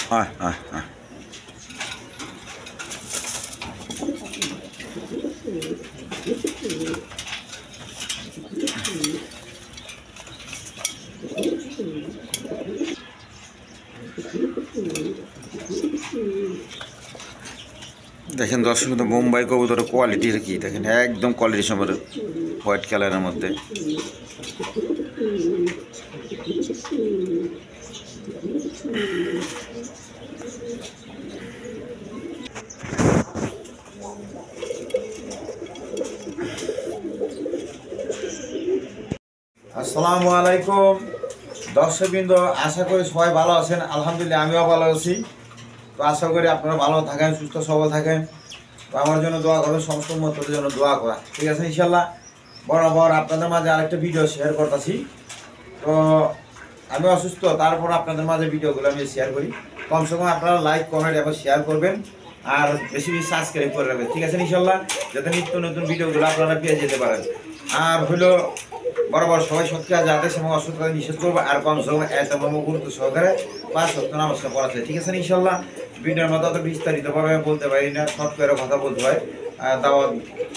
দেখেন দর্শক, কিন্তু মুম্বাই কবুতরের কোয়ালিটির কি দেখেন, একদম কোয়ালিটি সম্পর্কে হোয়াইট কালারের মধ্যে। আসসালামু আলাইকুম দর্শকবৃন্দ, আশা করি সবাই ভালো আছেন। আলহামদুলিল্লাহ আমিও ভালো আছি। তো আশা করি আপনারা ভালো থাকেন, সুস্থ সবল থাকেন। তো আমার জন্য দোয়া করবেন, সমস্ত উম্মতের জন্য দোয়া করা, ঠিক আছে ইনশাল্লাহ। বরাবর আপনাদের মাঝে আরেকটা ভিডিও শেয়ার করতেছি। তো আমি অসুস্থ, তারপর আপনাদের মাঝে ভিডিওগুলো আমি শেয়ার করি। কমসে কম আপনারা লাইক, কমেন্ট এবং শেয়ার করবেন, আর বেশি বেশি সাবস্ক্রাইব করে রাখবেন, ঠিক আছে ইনশাল্লাহ, যাতে নিত্য নতুন ভিডিওগুলো আপনারা পেয়ে যেতে পারেন। আর হলো বরাবর সবাই সত্যি কাজ আদেশ এবং অসৎ কাজ নিষেধ করবো, আর কমসে কম এত গুরুত্ব সহকারে 5 ওয়াক্ত নামাজ পড়া যায়, ঠিক আছে ইনশাল্লাহ। ভিডিওর মতো অত বিস্তারিতভাবে বলতে পারি না, শর্ট করে কথা বলতে হয়। দাওয়া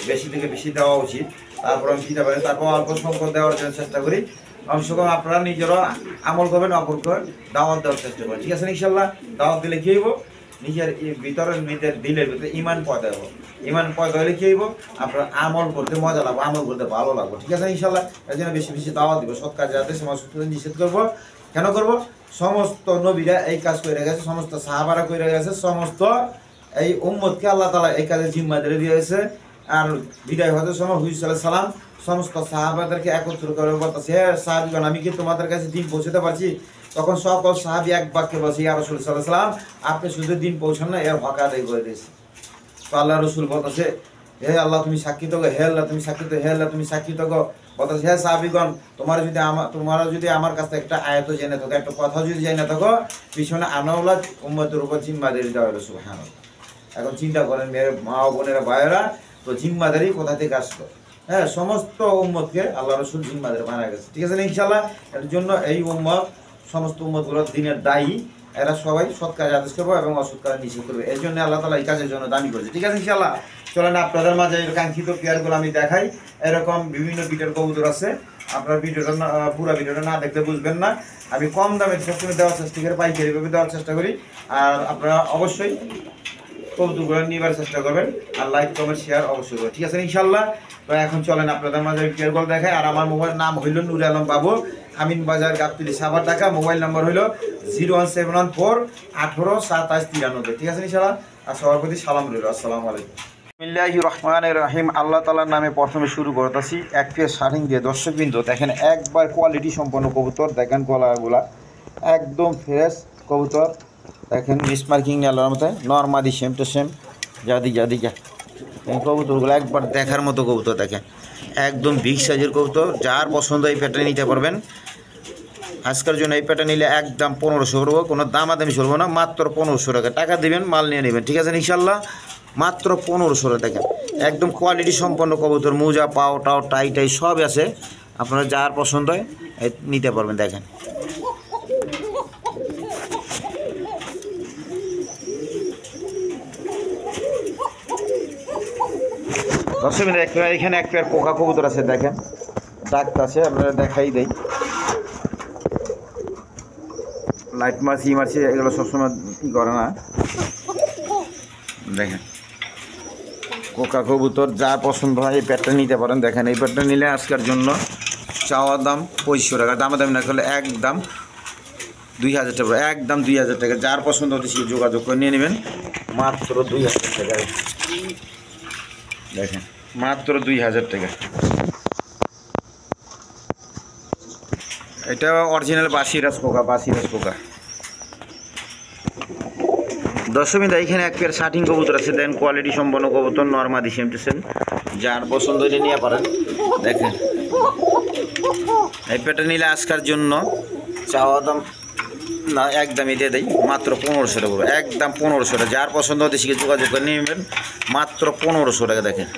বেশি থেকে বেশি দেওয়া উচিত, তারপর আমি দিতে পারি, তারপর অল্প সংখ্যক দেওয়ার জন্য চেষ্টা করি। কমসে কম আপনারা নিজেরা আমল করবেন, অপরকে দাওয়াত দেওয়ার চেষ্টা করেন, ঠিক আছে ইনশাল্লাহ। দাওয়াত দিলে কী হইব, নিজের ভিতরে নিজের দিলের ভিতরে ইমান পয়দা হবো। ইমান পয়দা হলে কী হইব, আপনার আমল করতে মজা লাগবে, আমল করতে ভালো লাগবে, ঠিক আছে ইনশাল্লাহ। এর জন্য বেশি বেশি দাওয়াত দিব, সৎ কাজে যাতে সমাজ নিষেধ করবো। কেন করবো? সমস্ত নবীরা এই কাজ করে গেছে, সমস্ত সাহাবারা করে গেছে, সমস্ত এই উম্মতকে আল্লাহ তাআলা এই কাজে জিম্মা দিয়ে দিয়েছে। আর বিদায় হজের সময় হুজুর সাল্লাল্লাহু আলাইহি সাল্লাম সমস্ত সাহাবাদেরকে একত্র করে বলতেছে, হে সাহাবীগণ, আমি কি তোমাদের কাছে দিন পৌঁছাতে পারছি? তখন সকল সাহাবী এক বাক্যে বলছে, ইয়া রাসূলুল্লাহ সাল্লাল্লাহু আলাইহি সাল্লাম, আপনি শুধু দিন পৌঁছান না, এর হক আদায় করে দিয়েছে। তো আল্লাহ রসুল বলতেছে, হে আল্লাহ তুমি সাক্ষী থাকো, হে আল্লাহ তুমি সাক্ষী থাকো, হে আল্লাহ তুমি সাক্ষী থাকো। বলতেছে, হে সাহাবীগণ, তোমরা যদি আমার কাছে একটা আয়াত জেনে থাকো, একটা কথা যদি জেনে থাকো, পিছনে আনাউলা উম্মতের উপর জিম্মাদারি দেওয়া হলো। সুবহানাল্লাহ। এখন চিন্তা করেন মেয়ের মা ও বোনেরা, ভাইয়েরা, তো জিম্মাদারি কোথা থেকে আসলো? হ্যাঁ, সমস্ত উম্মতকে আল্লাহ রসুল জিম্মাদারি বানায় গেছে, ঠিক আছে না ইনশাল্লাহ। এর জন্য এই উম্মত, সমস্ত উম্মতগুলো দিনের দায়ী, এরা সবাই সৎ কাজে আদেশ করবো এবং অসৎ কাজে নিষেধ করবে। এর জন্য আল্লাহ তাআলা এই কাজের জন্য দামি করেছে, ঠিক আছে ইনশাল্লাহ। চলেন আপনাদের মাঝে কাঙ্ক্ষিত পেয়ারগুলো আমি দেখাই। এরকম বিভিন্ন বিটের কবুতর আছে, আপনার ভিডিওটা পুরো ভিডিওটা না দেখলে বুঝবেন না। আমি কম দামে সবসময় দেওয়ার চেষ্টা করি, পাইকারিভাবে দেওয়ার চেষ্টা করি। আর আপনারা অবশ্যই কবুতরগুলো নিবার চেষ্টা করবেন, আর লাইক, কমেন্ট, শেয়ার অবশ্যই করবেন, ঠিক আছে ইনশাল্লাহ। তো এখন চলেন আপনাদের মাঝে পেয়ারগুলো দেখাই। আর আমার মোবাইল নাম হইল নুর আলম বাবু, আমিন বাজার, গাবতলী, সাভার, ঢাকা। মোবাইল নম্বর হইল 01714 18 27 93, ঠিক আছে ইনশাল্লাহ। আর সবার প্রতি সালাম রইল। আসসালামু আলাইকুম। বিসমিল্লাহির রহমানির রহিম। আল্লাহ তাআলার নামে প্রথমে শুরু করতেছি এক পেয়ার শার্টিং দিয়ে। দর্শকবৃন্দ দেখেন, একবার কোয়ালিটি সম্পন্ন কবুতর, দেখেন গলাগুলা একদম ফ্রেশ কবুতর। দেখেন মিসমার্কিং নেওয়ার মতো, নর্মালি সেম টু সেম, যা এই কবুতরগুলো একবার দেখার মতো কবুতর। দেখেন একদম বিগ সাইজের কবুতর, যার পছন্দ এই প্যাটার্ন নিতে পারবেন। আজকের জন্য এই প্যাটার্ন নিলে একদম 1500 করবো, কোনো দামাদামি চলবো না, মাত্র 1500 টাকা। টাকা দেবেন, মাল নিয়ে নেবেন, ঠিক আছে ইনশাল্লাহ। মাত্র 1500 টাকা। দেখেন একদম কোয়ালিটি সম্পন্ন কবুতর, মোজা, পাও টাও, টাই সব আছে। আপনারা যার পছন্দ হয় নিতে পারবেন। দেখেন দর্শক, এখানে এক পেয়ার পোকা কবুতর আছে, দেখেন ডাকতে আছে, আপনারা দেখাই দেয়। লাইট মারছি এগুলো সবসময় ই করে না। দেখেন পোকা কবুতর, যা পছন্দ হয় এই প্যাডটা নিতে পারেন। দেখেন এই প্যাডটা নিলে আজকের জন্য চাওয়া দাম 2500 টাকা, দামাদামি না করলে একদম 2000 টাকা, একদম 2000 টাকা। যার পছন্দ হতে সে যোগাযোগ করে নিয়ে নেবেন, মাত্র 2000 টাকা। দেখেন মাত্র 2000 টাকা। এটা অরিজিনাল বাসিরাজ পোকা। দর্শকবৃন্দ এইখানে এক পেয়ার শার্টিং কবুতর আছে, দেন কোয়ালিটি সম্পন্ন কবুতর, নর্মাদি সেম টু সেম, যার পছন্দ হলে নিয়ে পারেন। দেখেন এই পেয়ারটা নিলে আজকের জন্য চাওয়া দাম না, একদমই দিয়ে দেয়, মাত্র 1500 টাকা, একদম 1500 টাকা। যার পছন্দ হতে শিখে যোগাযোগ করে নিয়ে নেবেন, মাত্র 1500 টাকা। দেখেন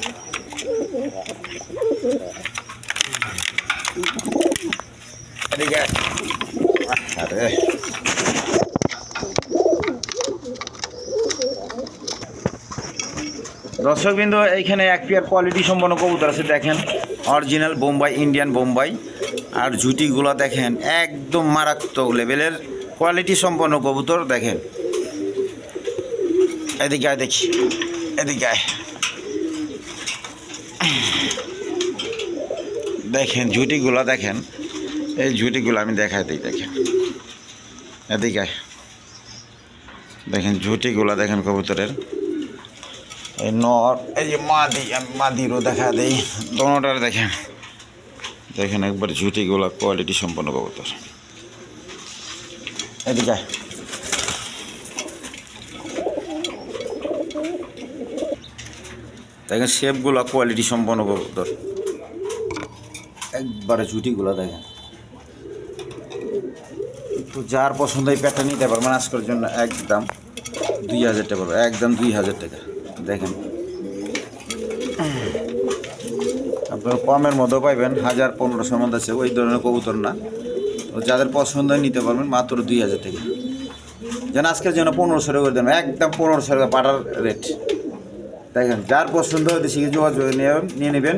দর্শকবৃন্দ এইখানে এক পেয়ার কোয়ালিটি সম্পন্ন কবুতর আছে দেখেন, অরিজিনাল বোম্বাই, ইন্ডিয়ান বোম্বাই। আর ঝুটিগুলো দেখেন একদম মারাত্মক লেভেলের কোয়ালিটি সম্পন্ন কবুতর। দেখেন এদিকে আয়, দেখি এদিকে আয়, দেখেন ঝুটিগুলো দেখেন, এই ঝুটিগুলো আমি দেখাই দিই। দেখেন এদিকে আয়, দেখেন ঝুটিগুলো দেখেন কবুতরের। এই নর, এই যে মাদি, আমি মাদিরও দেখা দিই, দোনোটার দেখেন। দেখেন একবার ঝুটিগুলো কোয়ালিটি সম্পন্ন কবুতর। এদিকে দেখেন শেপগুলো কোয়ালিটি সম্পন্ন কবুতর, একবারে ঝুটিগুলো দেখেন। একটু যার পছন্দ এই প্যাটার্ন নিতে পারবেন আজকের জন্য একদম 2000 টাকা পড়বে, একদম 2000 টাকা। দেখেন আপনার কমের মধ্যেও পাইবেন, 1000-1500 মধ্যে আছে, ওই ধরনের কবুতর না। তো যাদের পছন্দ নিতে পারবেন মাত্র 2000 টাকা। যেন আজকের জন্য 1500 টাকা করে দেবেন, একদম 1500 টাকা পাটার রেট। দেখেন যার পছন্দ দেশি যোগাযোগ নিয়ে নেবেন,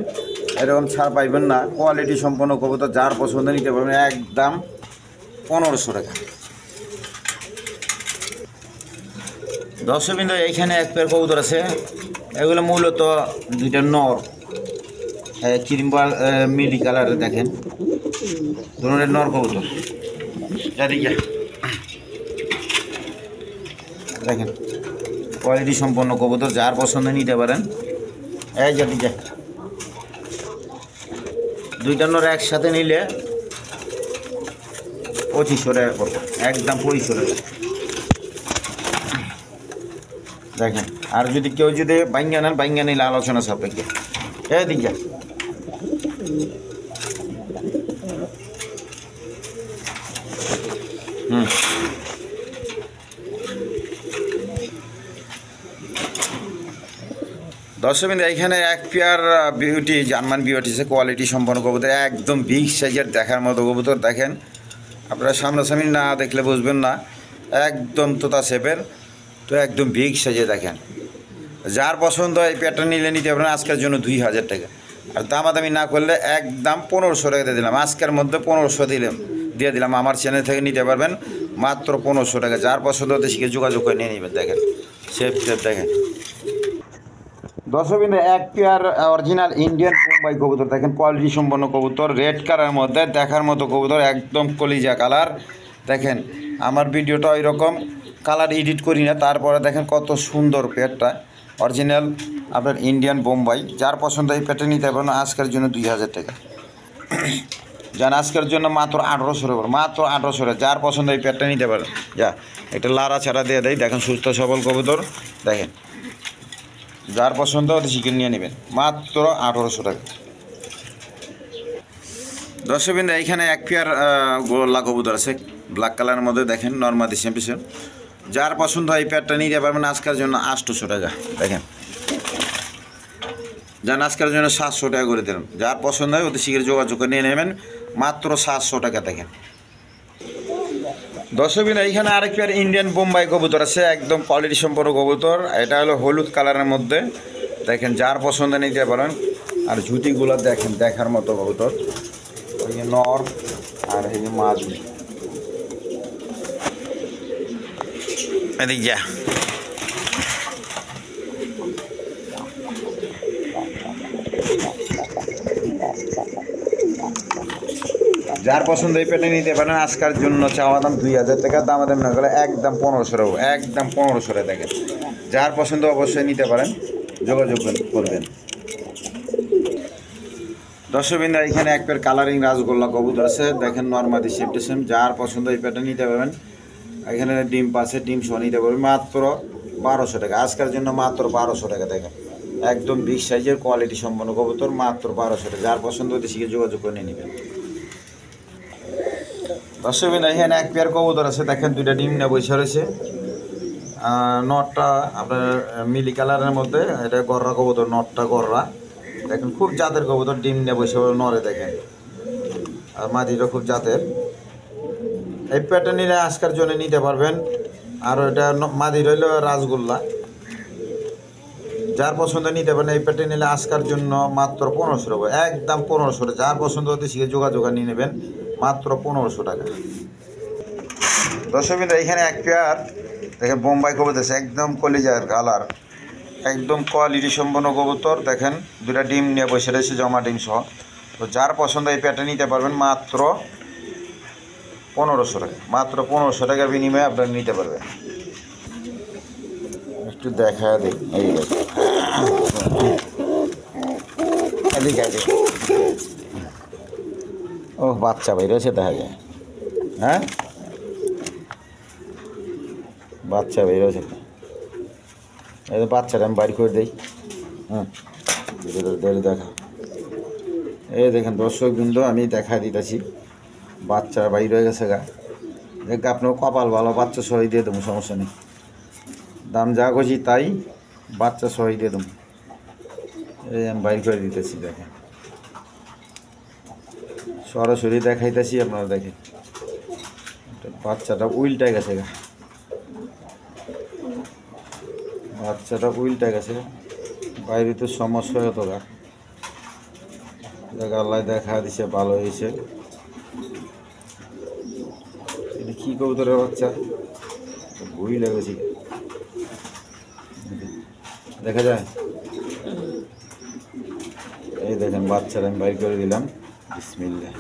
এরকম ছাড় পাইবেন না। কোয়ালিটি সম্পন্ন কবুতর যার পছন্দ নিতে পারবেন একদম 1500 টাকা। দর্শকবৃন্দ এইখানে এক পেয়ার কবুতর আছে, এগুলো মূলত দুইটা নর, ক্রিম মিলি কালারের। দেখেন ধরনের নর কবুতর, দেখেন কোয়ালিটি সম্পন্ন কবুতর যার পছন্দ নিতে পারেন। এই যে দুইটা নর একসাথে নিলে 2500 টাকা পড়বে, একদম 2500 টাকা। দেখেন আর যদি কেউ যদি বাইঙ্গা নেন, বাইঙ্গা নিলে আলোচনা সাপেক্ষে। এদিকে দর্শকবৃন্দ এইখানে এক পেয়ার বিউটি, জার্মান বিউটি আছে, কোয়ালিটি সম্পন্ন কবুতর, একদম বিগ সাইজের দেখার মতো কবুতর। দেখেন আপনারা সামনাসামনি না দেখলে বুঝবেন না, একদম তোতা শেপের, তো একদম বিগ সাইজে। দেখেন যার পছন্দ এই পেয়ারটা নিলে নিতে পারেন আজকের জন্য 2000 টাকা। আর দামাদামি না করলে একদম 1500 টাকা দিয়ে দিলাম, আজকের মধ্যে 1500 দিয়ে দিলাম। আমার চ্যানেল থেকে নিতে পারবেন মাত্র 1500 টাকা। যার পছন্দ হতে শিখে যোগাযোগ করে নিয়ে নেবেন। দেখেন শেপ দেখেন দর্শকবৃন্দ এক পেয়ার অরিজিনাল ইন্ডিয়ান বোম্বাই কবুতর। দেখেন কোয়ালিটি সম্পন্ন কবুতর, রেড কালারের মধ্যে দেখার মতো কবুতর, একদম কলিজা কালার। দেখেন আমার ভিডিওটা ওই রকম কালার এডিট করি না, তারপরে দেখেন কত সুন্দর পেয়ারটা, অরিজিনাল আপনার ইন্ডিয়ান বোম্বাই। যার পছন্দ এই পেয়ারটা নিতে পারেন আজকের জন্য 2000 টাকা। যান আজকের জন্য মাত্র 1800 টাকা, মাত্র 1800 টাকা। যার পছন্দ এই পেয়ারটা নিতে পারেন। যা একটা লাড়া ছাড়া দিয়ে দেয়, দেখেন সুস্থ সবল কবুতর। দেখেন যার পছন্দ হতে চিকেন নিয়ে নেবেন মাত্র 1800 টাকা। দর্শকবৃন্দ এইখানে এক পেয়ার গোল্লা কবুতর আছে ব্ল্যাক কালারের মধ্যে। দেখেন নর্মাদি চ্যাম্পিয়ন, যার পছন্দ হয় এই পেয়ারটা নিতে পারবেন আজকের জন্য 800 টাকা। দেখেন যান আজকের জন্য 700 টাকা করে দিলাম। যার পছন্দ হয় ওদের শীঘ্র যোগাযোগ করে নিয়ে নেবেন মাত্র 700 টাকা। দেখেন দর্শকবৃন্দ এইখানে আরেক পেয়ার ইন্ডিয়ান বোম্বাই কবুতর আছে, একদম কোয়ালিটি সম্পন্ন কবুতর। এটা হলো হলুদ কালারের মধ্যে। দেখেন যার পছন্দ নিতে পারেন। আর ঝুটিগুলো দেখেন দেখার মতো কবুতর, ওই যে নর আর এই যে মাদি। এদিক যা যার পছন্দ এই পেটে নিতে পারেন আজকের জন্য চাওয়া দাম 2000 টাকা, দামাদাম না গেলে একদম 1500 টাকা, একদম 1500 টাকা। দেখেন যার পছন্দ অবশ্যই নিতে পারেন, যোগাযোগ করবেন। দর্শকবৃন্দ এখানে এক পেয়ার কালারিং রাজগোল্লা কবুতর আছে। দেখেন নর্মাদি সেম, যার পছন্দ এই পেটে নিতে পারবেন। এখানে ডিম পাশে ডিম সহ নিতে পারবেন মাত্র 1200 টাকা, আজকের জন্য মাত্র 1200 টাকা। দেখেন একদম বিগ সাইজের কোয়ালিটি সম্পন্ন কবুতর, মাত্র 1200 টাকা। যার পছন্দ হতে শিখে যোগাযোগ করে নিয়ে নেবেন। দর্শকবৃন্দ এখানে এক পেয়ার কবুতর আছে। দেখেন দুইটা ডিম নিয়ে বসে রয়েছে। নটটা আপনার মিলি কালারের মধ্যে, এটা গররা কবুতর, নটটা গররা। দেখেন খুব জাতের কবুতর, ডিম নিয়ে বসে নরে। দেখেন আর মাদিটা খুব জাতের। এই পেয়ারটা নিলে আজকের জন্য নিতে পারবেন। আর এটা মাদি রইল রাজগোল্লা, যার পছন্দ নিতে পারেন। এই প্যাটে নিলে আজকের জন্য মাত্র 1500 টাকা, একদম 1500 টাকা। যার পছন্দ হতে শিখে যোগাযোগ নিয়ে নেবেন মাত্র 1500 টাকা। দর্শক বিন্দু এখানে এক পেয়ার দেখেন বোম্বাই কবুতর আছে, একদম কলিজার কালার, একদম কোয়ালিটি সম্পন্ন কবুতর। দেখেন দুটা ডিম নিয়ে বসে রয়েছে, জমা ডিম সহ। তো যার পছন্দ এই প্যাটে নিতে পারবেন মাত্র 1500 টাকা, মাত্র 1500 টাকার বিনিময়ে আপনারা নিতে পারবেন। একটু দেখা দিই, এই ও বাচ্চা ভাই রয়েছে, দেখা যায়। হ্যাঁ বাচ্চা ভাই রয়েছে, এই বাচ্চাটা আমি বাড়ি করে দিই। হ্যাঁ দেখা, এই দেখেন দর্শক বিন্দু আমি দেখা দিতেছি, বাচ্চা বাড়ি রয়ে গেছে গা। দেখ আপনার কপাল ভালো, বাচ্চা সবাই দিয়ে দেবো, সমস্যা নেই। দাম যা করছি তাই, বাচ্চা সবাই দিয়ে দেবো। এই আমি বাইর করে দিতেছি, দেখেন সরাসরি দেখাইতেছি, আপনারা দেখেন বাচ্চাটা উল্টে গেছে গা, বাচ্চাটা উল্টে গেছে, বাইরে তো সমস্যা হতো গা। দেখ আল্লাহ দেখা দিছে, ভালো হয়েছে। এটা কী কবুতরের বাচ্চা, ভুই লেগেছি, দেখা যায়। এই দেখেন বাচ্চারা আমি বাইর করে দিলাম, বিসমিল্লাহ।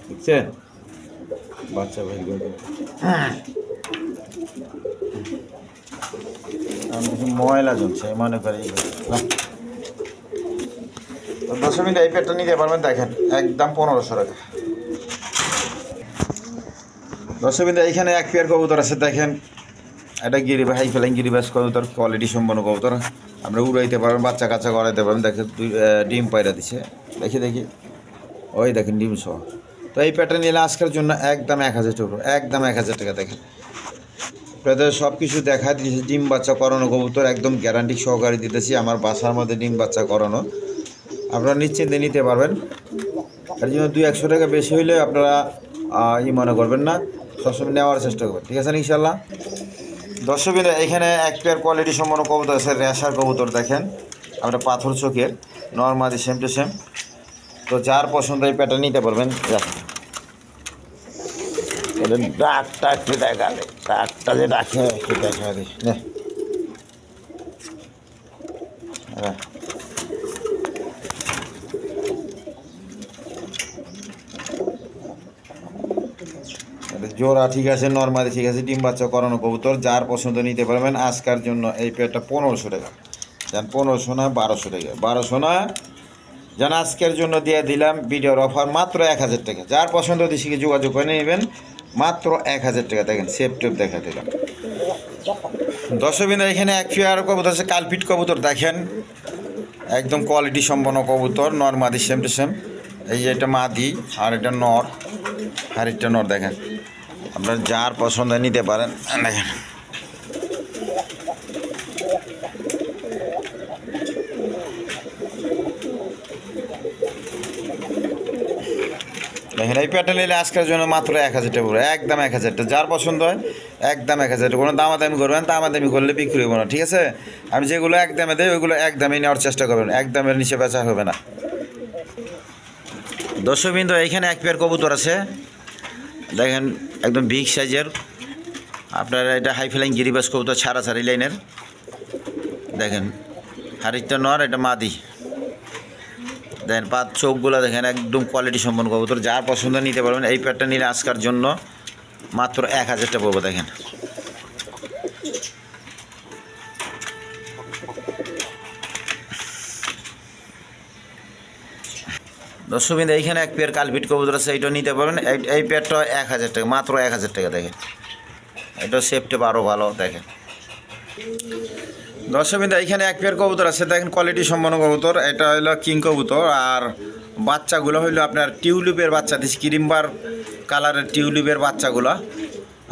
দেখছেন বাচ্চা বাইর করে দিলাম। আমি ময়লা জমছে মনে করি। তো 10 মিনিট এই প্যাটটা নিতে পারবেন, দেখেন একদম 1500 টাকা। 10 মিনিট এইখানে এক পেয়ার কবুতর আছে, দেখেন এটা গিরিবাস, হাই ফ্লাইং গিরিবাস কবুতর, কোয়ালিটি সম্পন্ন কবুতর। আমরা উড়াইতে পারবেন, বাচ্চা কাচ্চা করাইতে পারবেন। দেখেন ডিম পায়রা দিছে, দেখি ওই দেখেন ডিম সহ। তো এই প্যাটটা নিলে আজকের জন্য একদম 1000 টাকা, একদম 1000 টাকা। দেখেন আপনাদের সব কিছু দেখা দিয়েছি, ডিম বাচ্চা করানো কবুতর, একদম গ্যারান্টি সহকারে দিতেছি। আমার বাসার মধ্যে ডিম বাচ্চা করানো, আপনারা নিশ্চিন্তে নিতে পারবেন। এর জন্য 200-100 টাকা বেশি হইলে আপনারা মনে করবেন না, সবসময় নেওয়ার চেষ্টা করবেন, ঠিক আছে ইনশাল্লাহ। দর্শকবিন্দু এখানে এক পেয়ার কোয়ালিটি সম্পন্ন কবুতর আছে, রেশার কবুতর। দেখেন আমরা পাথর চোখের, নর্মালি সেম টু সেম। তো যার পছন্দ এই প্যাটার্ন নিতে পারবেন। ডাকটা একটু দেখা দেয়, ডাকটা যে ডাকে একটু দেখা দিই। জোড়া ঠিক আছে, নর্মালি ঠিক আছে, ডিম বাচ্চা করানো কবুতর। যার পছন্দ নিতে পারবেন। আজকের জন্য এই পেয়ারটা 1500 টাকা, যেন 1500 না 1200 টাকা, 1200 না, যেন আজকের জন্য দিয়ে দিলাম ভিডিওর অফার মাত্র 1000 টাকা। যার পছন্দ দিশিকে যোগাযোগ করে নেবেন মাত্র 1000 টাকা। দেখেন সেফ টেপ দেখা দিলাম। দর্শকবৃন্দ এখানে এক পেয়ার কবুতর আছে, কালপিট কবুতর। দেখেন একদম কোয়ালিটি সম্পন্ন কবুতর, নর্মালি সেম টু সেম। এই যে এটা মাদি, আর এটা নর, আর এটা নর। দেখেন আপনার যার পছন্দ নিতে পারেন। দেখেন দেখেন এই প্যাটার্ন নিলে আজকের জন্য মাত্র 1000 টাকা পড়বে, একদম 1000 টাকা। যার পছন্দ হয় একদম 1000 টাকা। কোনো দামাদামি করবেন, দামাদামি করলে বিক্রি হবে না, ঠিক আছে। আমি যেগুলো একদমে দেয় ওইগুলো একদমে নেওয়ার চেষ্টা করবেন, একদমের নিচে বেচা হবে না। দর্শকবৃন্দ এইখানে এক পেয়ার কবুতর আছে, দেখেন একদম বিগ সাইজের। আপনার এটা হাই ফ্লাইং গিরিবাস কবুতর, ছাড়ি লাইনের। দেখেন হারিটা নর, এটা মাদি। দেখেন পাঁচ চোখগুলো দেখেন, একদম কোয়ালিটি সম্পন্ন কবুতর। যার পছন্দ নিতে পারবেন। এই প্যাটটা নিলে আজকের জন্য মাত্র 1000 টাকা পড়বে। দেখেন দর্শকবৃন্দ এইখানে এক পেয়ার কালপিট কবুতর আছে, এইটা নিতে পারবেন। এই পেয়ারটা 1000 টাকা, মাত্র 1000 টাকা। দেখেন এটা সেফটেপ আরও ভালো। দেখেন দর্শকবৃন্দ এইখানে এক পেয়ার কবুতর আছে, দেখেন কোয়ালিটি সম্পন্ন কবুতর। এটা হলো কিং কবুতর, আর বাচ্চাগুলো হইলো আপনার টিউলিপের বাচ্চা দিচ্ছি, ক্রিমবার কালারের টিউলিপের বাচ্চাগুলো।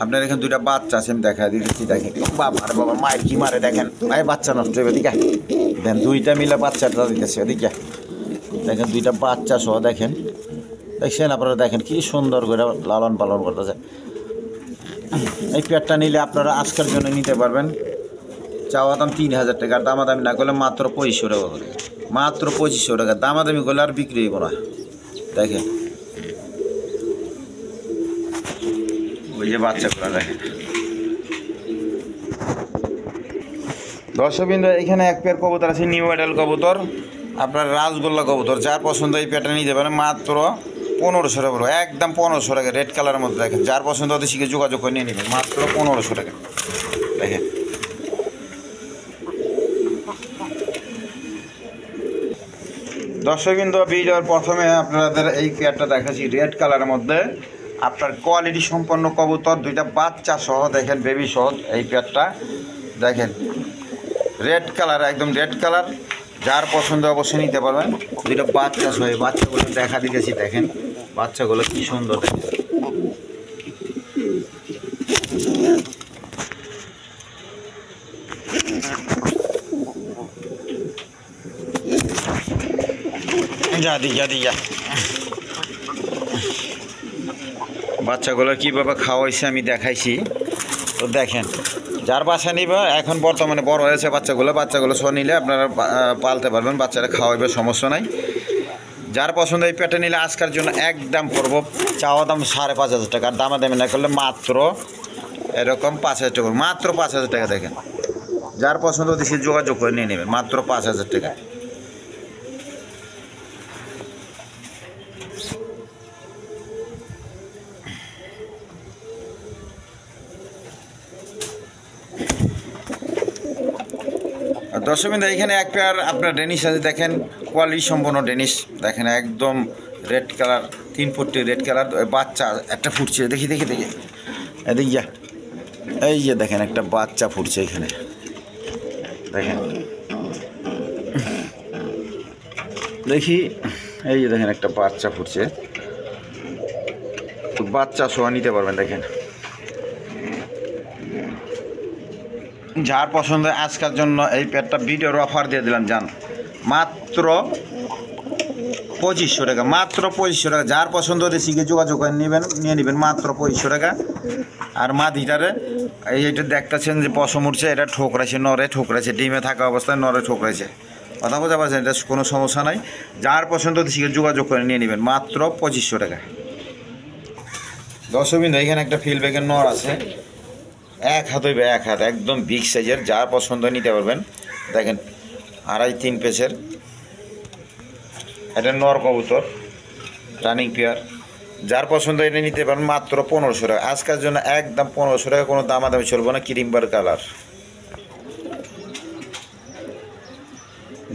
আপনার এখানে দুইটা বাচ্চা আছে, আমি দেখা দিচ্ছি। দেখেন বাবা বাবা মায়ের কি মারে, দেখেন ভাই বাচ্চা নষ্ট হবে। দিকে দেখেন দুইটা মিলে বাচ্চাটা দিতেছে, ওদিকে দেখেন দুইটা বাচ্চা সহ। দেখেন দেখছেন আপনারা, দেখেন কি সুন্দর করে লালন পালন করতেছে। এই পেয়ারটা নিলে আপনারা আজকের জন্য নিতে পারবেন। চাওয়া দাম 3000 টাকা, আর দামাদামি না করলে মাত্র 2500 টাকা করে, মাত্র 2500 টাকা। দামাদামি করলে আর বিক্রি হইব না। দেখেন ওই যে বাচ্চাগুলো দেখেন। দর্শকবৃন্দ, এখানে এক পেয়ার কবুতর আছে, নিউ মডেল কবুতর, আপনার রাজগোল্লা কবুতর। যার পছন্দ এই পেয়ারটা নিতে পারেন মাত্র 1500 টাকা, একদম 1500 টাকা, রেড কালারের মধ্যে। দেখেন যার পছন্দ ওদের শিখে যোগাযোগ করে নিয়ে নেবেন মাত্র 1500 টাকা। দেখেন দর্শকবৃন্দ, ভিডিওর প্রথমে আপনাদের এই পেয়ারটা দেখাচ্ছি রেড কালারের মধ্যে, আপনার কোয়ালিটি সম্পন্ন কবুতর, দুইটা বাচ্চা সহ। দেখেন বেবি সহ এই পেয়ারটা, দেখেন রেড কালার, একদম রেড কালার। যার পছন্দ অবশ্যই নিতে পারবেন। দুইটা বাচ্চা সহ, এই বাচ্চাগুলো দেখা দিতেছি। দেখেন বাচ্চাগুলো কি সুন্দর, দেখেন যা বাচ্চাগুলো কীভাবে খাওয়াইছে আমি দেখাইছি। তো দেখেন যার বাসা নিবে, এখন বর্তমানে বড় হয়েছে বাচ্চাগুলো সহ নিলে আপনারা পালতে পারবেন, বাচ্চারা খাওয়াইবে, সমস্যা নাই। যার পছন্দ এই পেটে নিলে আজকের জন্য একদম পড়ব, চাওয়া দাম 5500 টাকা, আর দামাদামি না করলে মাত্র এরকম 5000 টাকা, মাত্র 5000 টাকা। দেখেন যার পছন্দ দেশে যোগাযোগ করে নিয়ে নেবেন মাত্র 5000 টাকা। দর্শকবৃন্দ, এখানে এক পেয়ার আপনার ডেনিশ আছে। দেখেন কোয়ালিটি সম্পন্ন ডেনিশ, দেখেন একদম রেড কালার, 3 ফুটটি রেড কালার। বাচ্চা একটা ফুটছে, দেখি এদিক যা, এই যে দেখেন একটা বাচ্চা ফুটছে এখানে। দেখেন দেখি, এই যে দেখেন একটা বাচ্চা ফুটছে, তো বাচ্চা সহ নিতে পারবেন। দেখেন যার পছন্দ আজকের জন্য এই পেয়ারটা ভিডিওর অফার দিয়ে দিলাম, যান মাত্র 2500 টাকা, মাত্র 2500 টাকা। যার পছন্দ হতে শিখে যোগাযোগ করে নিয়ে নেবেন মাত্র 2500 টাকা। আর মাদিটারে এইটা দেখতেছেন যে পশম উঠছে, এটা ঠোকরাইছে, নরে ঠোকরাইছে, ডিমে থাকা অবস্থায় নরে ঠোকরাইছে, কথা বোঝা পারছেন, এটা কোনো সমস্যা নাই। যার পছন্দ হতে শিখে যোগাযোগ করে নিয়ে নেবেন মাত্র 2500 টাকা। দর্শকবৃন্দ, এখানে একটা ফিল ব্যাগের নর আছে, এক হাত হইবে, এক হাত, একদম বিগ সাইজের। যার পছন্দ নিতে পারবেন। দেখেন 2.5-3 পেসের, এটা নর কবুতর, রানিং পেয়ার। যার পছন্দ এটা নিতে পারেন মাত্র 1500 টাকা। আজকের জন্য একদম 1500 টাকা, কোনো দামাদামি চলবো না। ক্রিমবার কালার।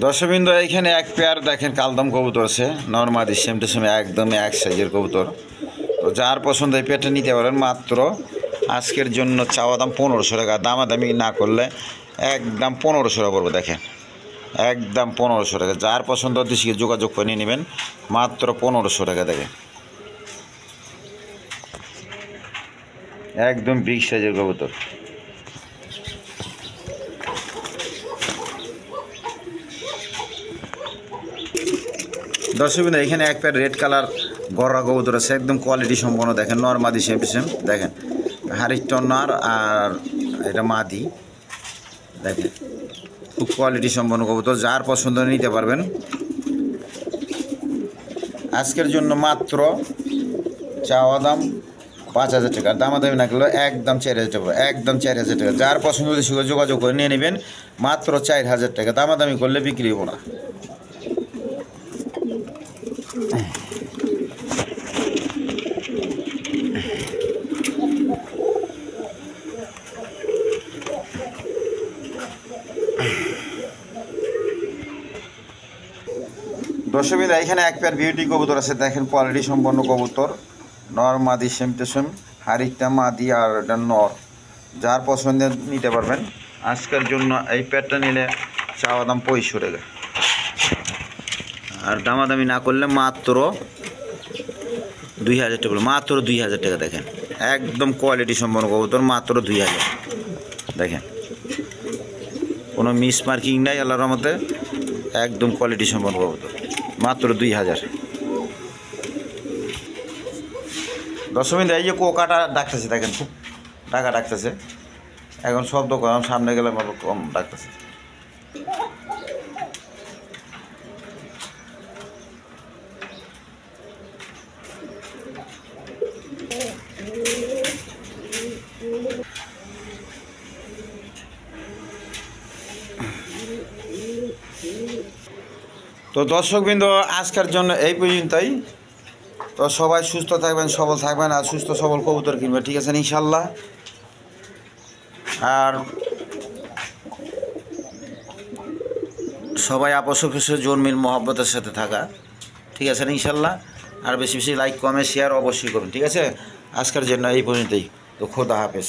দর্শকবৃন্দ, এখানে এক পেয়ার দেখেন কালদম কবুতর আছে, নর্মাদি সেম টু সেম, একদম এক সাইজের কবুতর। তো যার পছন্দ এই পেয়ারটা নিতে পারেন মাত্র আজকের জন্য চাওয়া দাম 1500 টাকা, দামাদামি না করলে একদম 1500 টাকা পড়বে। দেখেন একদম 1500 টাকা। যার পছন্দ দেশকে যোগাযোগ করে নিয়ে নেবেন মাত্র 1500 টাকা। দেখেন একদম বিগ সাইজের কবুতর। দর্শকবৃন্দ, এখানে এক পেয়ার রেড কালার গররা কবুতর আছে, একদম কোয়ালিটি সম্পন্ন। দেখেন নর মাদি সেম টু সেম। দেখেন হারিস্টন নর আর এটা মাদি। দেখেন খুব কোয়ালিটি সম্পন্ন কবুতর। যার পছন্দ নিতে পারবেন আজকের জন্য মাত্র চাওয়া দাম 5000 টাকা, দামাদামি না করলে একদম 4000 টাকা, একদম 4000 টাকা। যার পছন্দ সঙ্গে যোগাযোগ করে নিয়ে নেবেন মাত্র 4000 টাকা, দামাদামি করলে বিক্রি হবো না। দর্শকবৃন্দ, এখানে এক পেয়ার বিউটি কবুতর আছে। দেখেন কোয়ালিটি সম্পন্ন কবুতর, নর মাদি সেম টু সেম, হারিকটা মাদি আর এটা নর। যার পছন্দ নিতে পারবেন। আজকের জন্য এই পেয়ারটা নিলে চাওয়া দাম 2500 টাকা, আর দামাদামি না করলে মাত্র 2000 টাকা, মাত্র 2000 টাকা। দেখেন একদম কোয়ালিটি সম্পন্ন কবুতর, মাত্র 2000। দেখেন কোনো মিস মার্কিং নাই আল্লাহর রহমতে, একদম কোয়ালিটি সম্পন্ন কবুতর, মাত্র 2000। দর্শকবৃন্দ, এই যে কোকাটা ডাকতেছে, দেখেন খুব টাকা ডাকতেছে, এখন শব্দ কম, সামনে গেলে আবার কম ডাকতেছে। তো দর্শকবৃন্দ, আজকের জন্য এই পর্যন্তই। তো সবাই সুস্থ থাকবেন, সবল থাকবেন, আর সুস্থ সবল কবুতর কিনবে, ঠিক আছে ইনশাল্লাহ। আর সবাই আপস অফিসে জন্মিল মহব্বতের সাথে থাকা, ঠিক আছে ইনশাল্লাহ। আর বেশি বেশি লাইক কমেন্ট শেয়ার অবশ্যই করবেন, ঠিক আছে। আজকের জন্য এই পর্যন্তই। তো খোদা হাফেজ।